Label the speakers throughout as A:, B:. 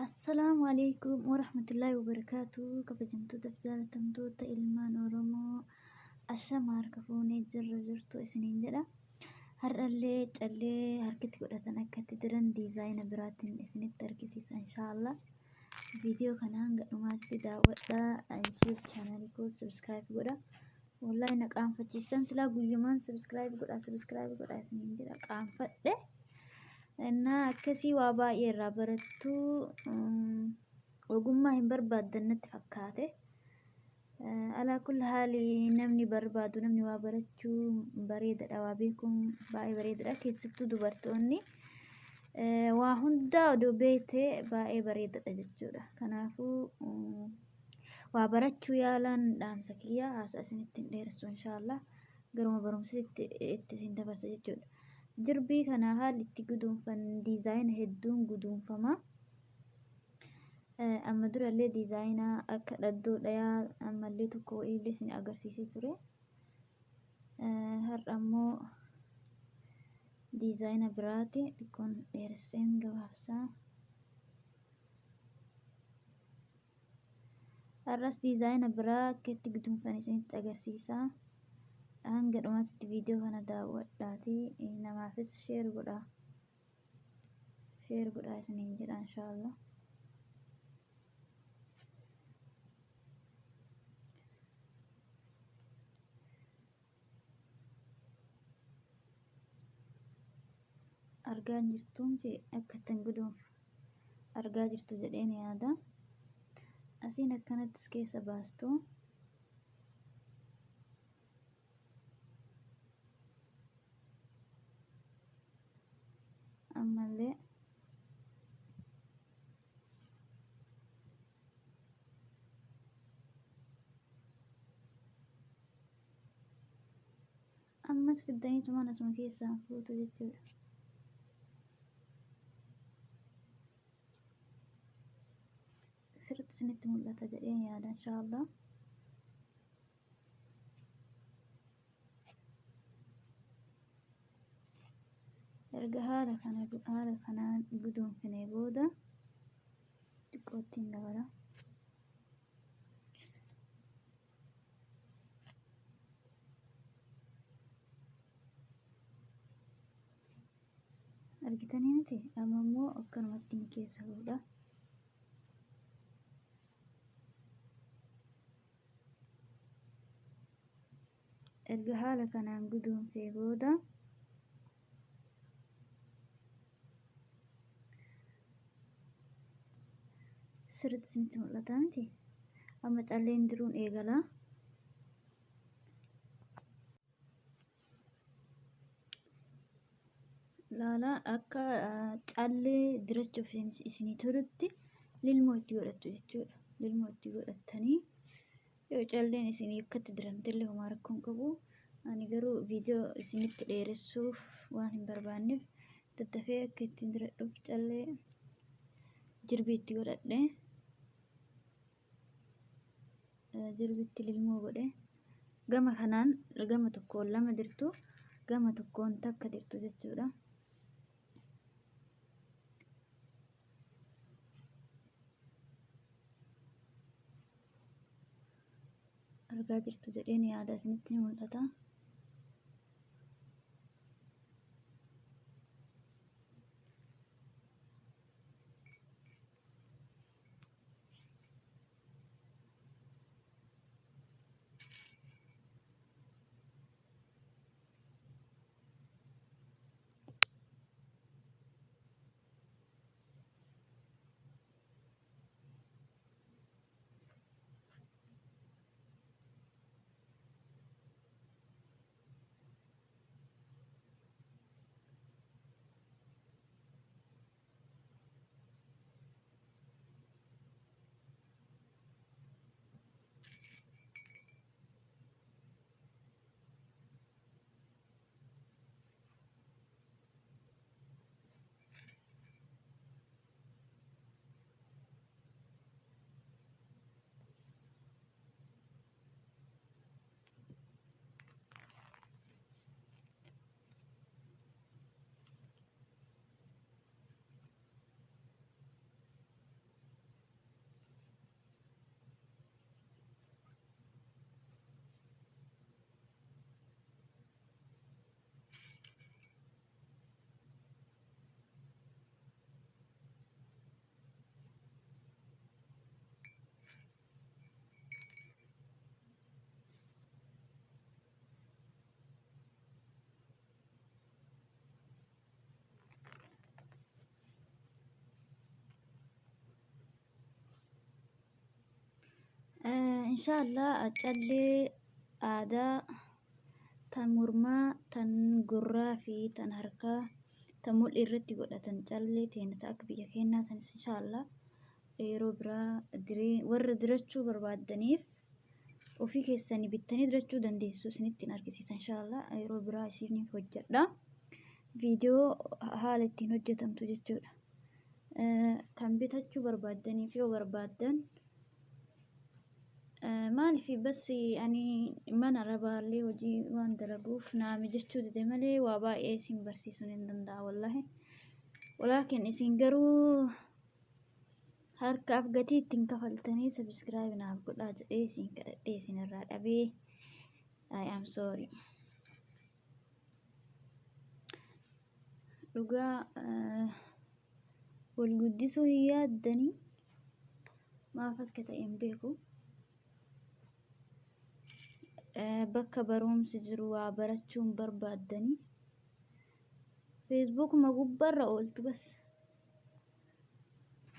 A: Assalamualaikum warahmatullahi wabarakatuh. Kabajamtoota fi jaalatamtoota ilmaan Oromoo ashama harka fuunee jirra jirtu isiniin jedha. Har'allee callee harkatti godhatan akkatti jiran diizaayina biraatiin isinitti argisiisa inshaallah. Viidiyoo kana hanga dhumaatti daawwadhaa. YouTube chaanalii koo subscribe godha. Wallahi na qaanfachiistan silaa guyyumaan subscribe godha isiniin jedha qaanfadhe. እና akkasii waa baay'ee irraa barattu ogummaa hin barbaaddannetti fakkaate alaa kulli haali namni barbaadu namni waa barachuu bareedadha waa beekuun baay'ee bareedadha keessattuu dubartoonni waa hundaa odoo beekte baay'ee bareedadha jechuudha kanaafuu waa barachuu yaalaan dhaamsa kiyya haasa isinitti hin dheeressu inshaallah garuma barumsitti itti isin dabarsa jechuudha. Jirbii kana haalli itti guduunfan diizaayina hedduun guduunfama. Amma durallee diizaayina akka dhaddoo dhayaa ammallee tokko illee isin agarsiisee ture. Har'a ammoo diizaayina biraati xiqqoon dheeresseen gabaabsaa. Har'as diizaayina biraa akka itti guduunfan isinitti agarsiisa. hanga dhumaatti viidiyoo kana daawwadhaatii namaafis sheer godhaa isiniin jedha inshaallah. Argaa jirtuun akka ittiin guduunfu argaa jirtu jedheen yaada. Asiin akkanattis keessa baastu. ammallee ammas fiddaniitumaan asuma keessaan fuutu jechuudha. Sirriitti isinitti mul'ata jedheen yaada inshaallah. Erga haala kanaan guduunfinee booda xiqqoottiin dabala. Argitanii miti amma immoo akkanumattiin keessa fuudha. Erga haala kanaan guduunfee booda sirriitti isinitti mul'ata miti amma calleen jiruun eegala. Laalaa akka callee dirachuuf isinii tolutti lilmoo itti godhattu jechuudha. Lilmoo itti godhattanii yoo calleen isinii akkatti diramtellee homaa rakkoo hin qabu. Ani garuu viidiyoo isinitti dheeressuuf waan hin barbaanneef daddafee akka ittiin diradhuuf callee jirbii itti godhadhe. Jirbitti lilmoo godhe gama kanaan gama tokkoon lama dirtu gama tokkoon takka dirtu jechuudha. Argaa jirtu jedheen yaada isinitti mul'ata. إن شاء الله أجلي آدا تمرما تنقرا في تنهركا تمول إرتي قد تنجلي تينتاك بيكينا سنس إن شاء الله إيرو برا دري ور درتشو بربادنيف وفي كيساني بالتاني درتشو دنديسو سنتين أركسيس إن شاء الله إيرو برا يسيرني فوجر فيديو حالتين هجتم تجتشو كان بيتجو بربادني فيو بربادن مالي في بس يعني ما نرى بالي وجي وان درقوف نامي جتشو دي مالي وابا إيسين برسيسون اندندا والله ولكن إسين قرو هاركا أفقاتي تنكفلتني سبسكرايب نعم قد أجل إيسين الراد أبي I am sorry لقا والقدسو هي الدني ما فكت ينبيكو bakka barumsi jiru waa barachuun barbaaddanii Facebook ma gubbarra ooltu bas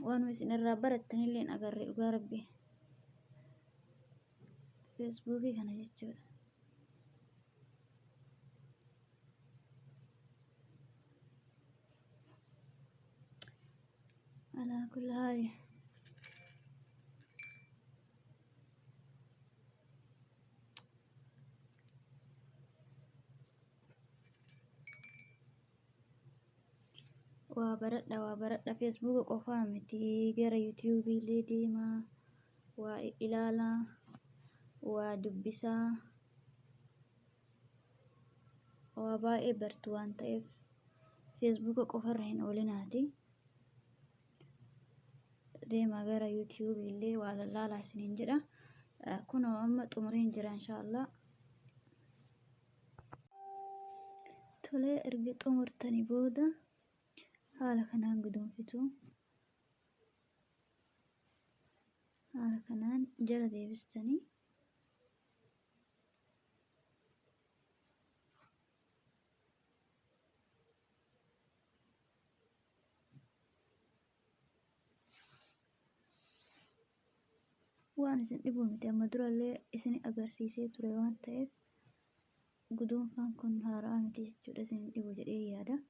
A: waan isin irraa barattanillee agarre dhugaa rabbi Facebook kana jechuudha alaa kulli haali waa baradha Facebook qofaa miti gara YouTube illee deemaa waa ilaalaa waa dubbisaa waa baay'ee bartu waan ta'eef Facebook qofarra hin oolinaati deemaa gara YouTube illee waa laalaa isiniin jedha kunoo amma xumuriin jira inshaallah tolee erga xumurtanii booda haala kanaan guduunfitu haala kanaan jala deebistanii waan isin dhibuu miti amma durallee isin agarsiisee ture waan ta'eef guduunfaan kun haaraa miti jechuudha isin dhibu jedhee yaada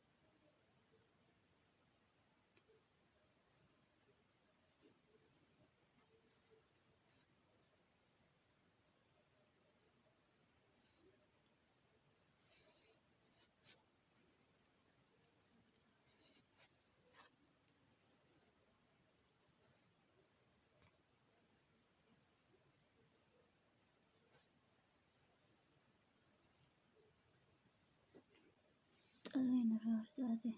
A: xalleen irraa harcaate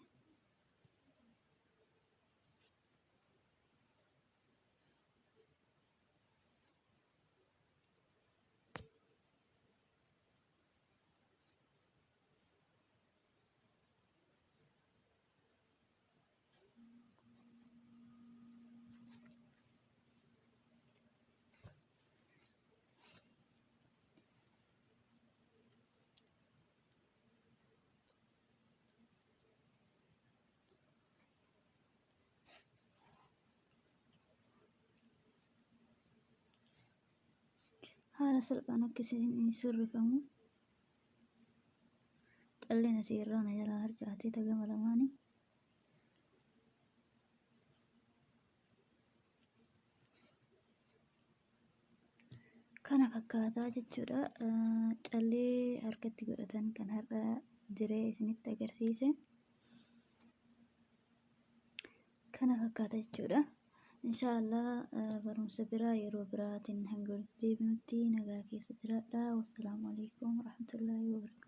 A: haala salphaan akkasiin sirrifamu xalleen asii irraa na jalaa harcaatee tagama lamaanii kana fakkaataa jechuudha callee harkatti godhatan kan har'a diree isinitti agarsiise kana fakkaata jechuudha inshaallah barumsa biraa yeroo biraatiin hanga walitti deebinutti nagaa keessa jiraadhaa wassalaamu alaikum warahmatullaahi wabarakaatuh